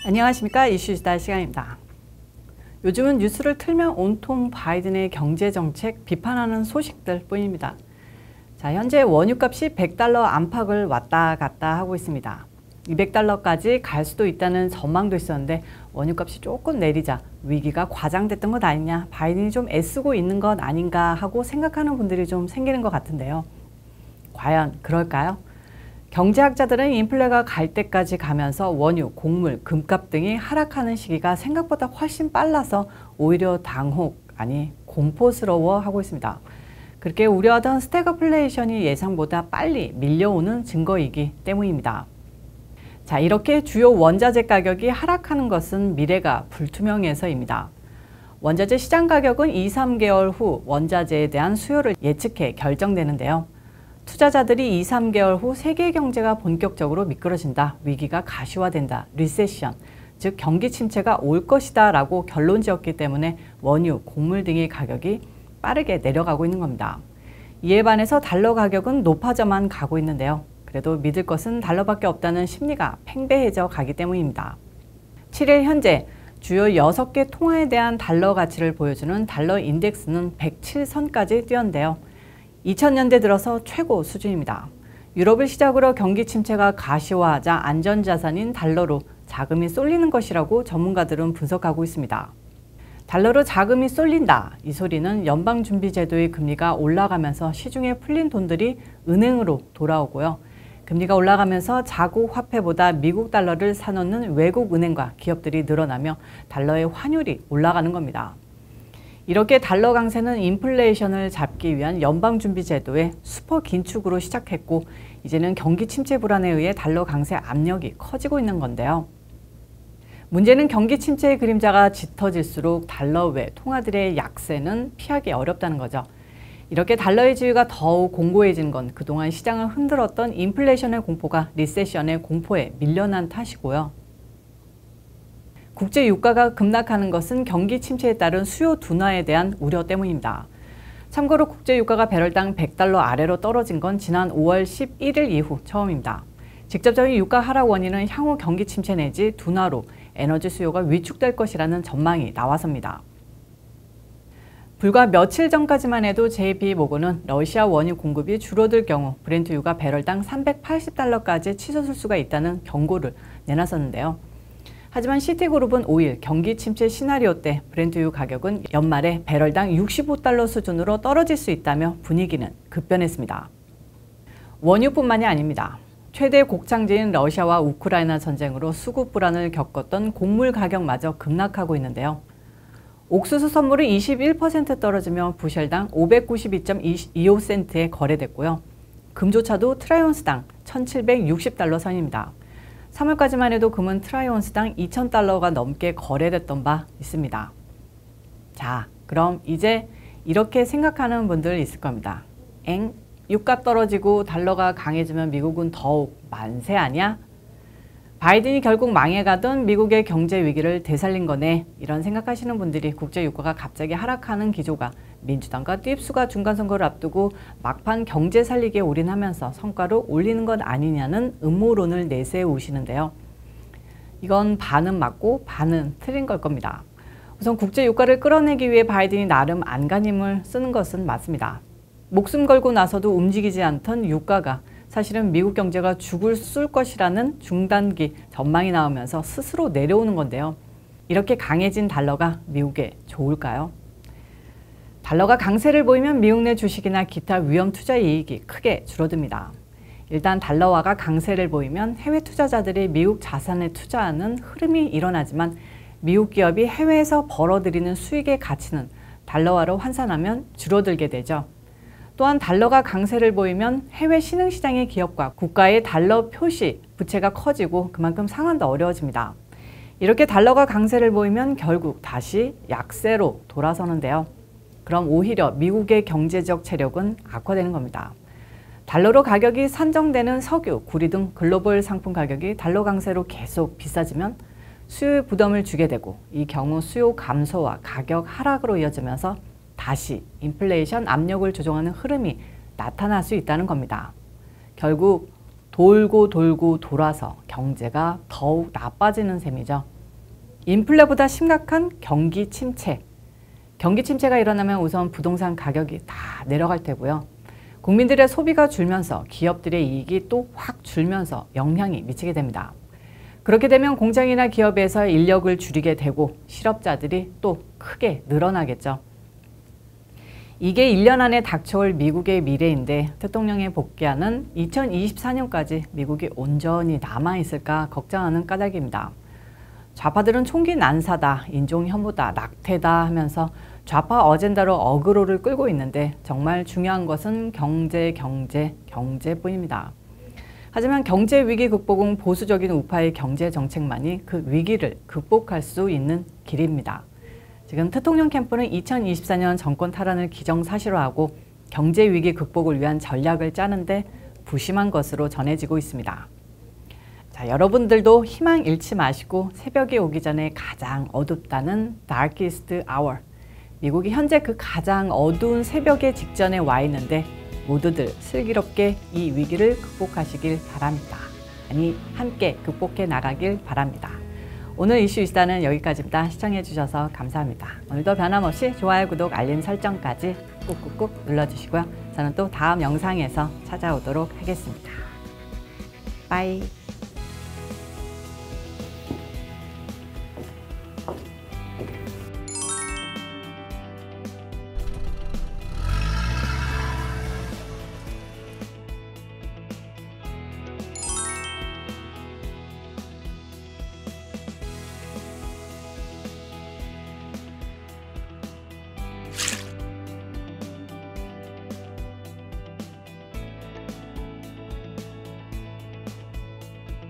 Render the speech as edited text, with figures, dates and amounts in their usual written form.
안녕하십니까. 이슈수다 시간입니다. 요즘은 뉴스를 틀면 온통 바이든의 경제정책 비판하는 소식들 뿐입니다. 자, 현재 원유값이 $100 안팎을 왔다 갔다 하고 있습니다. $200까지 갈 수도 있다는 전망도 있었는데 원유값이 조금 내리자 위기가 과장됐던 것 아니냐, 바이든이 좀 애쓰고 있는 것 아닌가 하고 생각하는 분들이 좀 생기는 것 같은데요. 과연 그럴까요? 경제학자들은 인플레가 갈 때까지 가면서 원유, 곡물, 금값 등이 하락하는 시기가 생각보다 훨씬 빨라서 오히려 당혹, 아니 공포스러워하고 있습니다. 그렇게 우려하던 스태그플레이션이 예상보다 빨리 밀려오는 증거이기 때문입니다. 자, 이렇게 주요 원자재 가격이 하락하는 것은 미래가 불투명해서입니다. 원자재 시장 가격은 2-3개월 후 원자재에 대한 수요를 예측해 결정되는데요. 투자자들이 2-3개월 후 세계 경제가 본격적으로 미끄러진다, 위기가 가시화된다, 리세션, 즉 경기 침체가 올 것이다 라고 결론 지었기 때문에 원유, 곡물 등의 가격이 빠르게 내려가고 있는 겁니다. 이에 반해서 달러 가격은 높아져만 가고 있는데요. 그래도 믿을 것은 달러밖에 없다는 심리가 팽배해져 가기 때문입니다. 7일 현재 주요 6개 통화에 대한 달러 가치를 보여주는 달러 인덱스는 107선까지 뛰었는데요. 2000년대 들어서 최고 수준입니다. 유럽을 시작으로 경기 침체가 가시화하자 안전자산인 달러로 자금이 쏠리는 것이라고 전문가들은 분석하고 있습니다. 달러로 자금이 쏠린다. 이 소리는 연방준비제도의 금리가 올라가면서 시중에 풀린 돈들이 은행으로 돌아오고요. 금리가 올라가면서 자국 화폐보다 미국 달러를 사놓는 외국 은행과 기업들이 늘어나며 달러의 환율이 올라가는 겁니다. 이렇게 달러 강세는 인플레이션을 잡기 위한 연방준비제도의 슈퍼 긴축으로 시작했고 이제는 경기 침체 불안에 의해 달러 강세 압력이 커지고 있는 건데요. 문제는 경기 침체의 그림자가 짙어질수록 달러 외 통화들의 약세는 피하기 어렵다는 거죠. 이렇게 달러의 지위가 더욱 공고해진 건 그동안 시장을 흔들었던 인플레이션의 공포가 리세션의 공포에 밀려난 탓이고요. 국제 유가가 급락하는 것은 경기 침체에 따른 수요 둔화에 대한 우려 때문입니다. 참고로 국제 유가가 배럴당 $100 아래로 떨어진 건 지난 5월 11일 이후 처음입니다. 직접적인 유가 하락 원인은 향후 경기 침체 내지 둔화로 에너지 수요가 위축될 것이라는 전망이 나와서입니다. 불과 며칠 전까지만 해도 JP모건은 러시아 원유 공급이 줄어들 경우 브렌트유가 배럴당 $380까지 치솟을 수가 있다는 경고를 내놨었는데요. 하지만 시티그룹은 5일 경기 침체 시나리오 때 브렌트유 가격은 연말에 배럴당 $65 수준으로 떨어질 수 있다며 분위기는 급변했습니다. 원유뿐만이 아닙니다. 최대 곡창지인 러시아와 우크라이나 전쟁으로 수급 불안을 겪었던 곡물 가격마저 급락하고 있는데요. 옥수수 선물이 21% 떨어지며 부셜당 592.25센트에 거래됐고요. 금조차도 트라이온스당 $1,760 선입니다. 3월까지만 해도 금은 트라이온스당 $2,000가 넘게 거래됐던 바 있습니다. 자, 그럼 이제 이렇게 생각하는 분들 있을 겁니다. 유가 떨어지고 달러가 강해지면 미국은 더욱 만세 아니야? 바이든이 결국 망해가던 미국의 경제 위기를 되살린 거네. 이런 생각하시는 분들이 국제 유가가 갑자기 하락하는 기조가 민주당과 띠입수가 중간선거를 앞두고 막판 경제 살리기에 올인하면서 성과를 올리는 것 아니냐는 음모론을 내세우시는데요. 이건 반은 맞고 반은 틀린 걸 겁니다. 우선 국제 유가를 끌어내기 위해 바이든이 나름 안간힘을 쓰는 것은 맞습니다. 목숨 걸고 나서도 움직이지 않던 유가가 사실은 미국 경제가 죽을 쏠 것이라는 중단기 전망이 나오면서 스스로 내려오는 건데요. 이렇게 강해진 달러가 미국에 좋을까요? 달러가 강세를 보이면 미국 내 주식이나 기타 위험 투자 이익이 크게 줄어듭니다. 일단 달러화가 강세를 보이면 해외 투자자들이 미국 자산에 투자하는 흐름이 일어나지만 미국 기업이 해외에서 벌어들이는 수익의 가치는 달러화로 환산하면 줄어들게 되죠. 또한 달러가 강세를 보이면 해외 신흥시장의 기업과 국가의 달러 표시 부채가 커지고 그만큼 상환도 어려워집니다. 이렇게 달러가 강세를 보이면 결국 다시 약세로 돌아서는데요. 그럼 오히려 미국의 경제적 체력은 악화되는 겁니다. 달러로 가격이 산정되는 석유, 구리 등 글로벌 상품 가격이 달러 강세로 계속 비싸지면 수요에 부담을 주게 되고 이 경우 수요 감소와 가격 하락으로 이어지면서 다시 인플레이션 압력을 조정하는 흐름이 나타날 수 있다는 겁니다. 결국 돌고 돌고 돌아서 경제가 더욱 나빠지는 셈이죠. 인플레보다 심각한 경기 침체. 경기 침체가 일어나면 우선 부동산 가격이 다 내려갈 테고요. 국민들의 소비가 줄면서 기업들의 이익이 또 확 줄면서 영향이 미치게 됩니다. 그렇게 되면 공장이나 기업에서 인력을 줄이게 되고 실업자들이 또 크게 늘어나겠죠. 이게 1년 안에 닥쳐올 미국의 미래인데 대통령이 복귀하는 2024년까지 미국이 온전히 남아있을까 걱정하는 까닭입니다. 좌파들은 총기 난사다, 인종 혐오다, 낙태다 하면서 좌파 어젠다로 어그로를 끌고 있는데 정말 중요한 것은 경제뿐입니다. 하지만 경제 위기 극복은 보수적인 우파의 경제 정책만이 그 위기를 극복할 수 있는 길입니다. 지금 대통령 캠프는 2024년 정권 탈환을 기정사실화하고 경제 위기 극복을 위한 전략을 짜는데 부심한 것으로 전해지고 있습니다. 자, 여러분들도 희망 잃지 마시고 새벽이 오기 전에 가장 어둡다는 darkest hour. 미국이 현재 그 가장 어두운 새벽의 직전에 와 있는데 모두들 슬기롭게 이 위기를 극복하시길 바랍니다. 아니, 함께 극복해 나가길 바랍니다. 오늘 이슈 이슈다는 여기까지입니다. 시청해주셔서 감사합니다. 오늘도 변함없이 좋아요, 구독, 알림 설정까지 꾹꾹꾹 눌러주시고요. 저는 또 다음 영상에서 찾아오도록 하겠습니다. 빠이.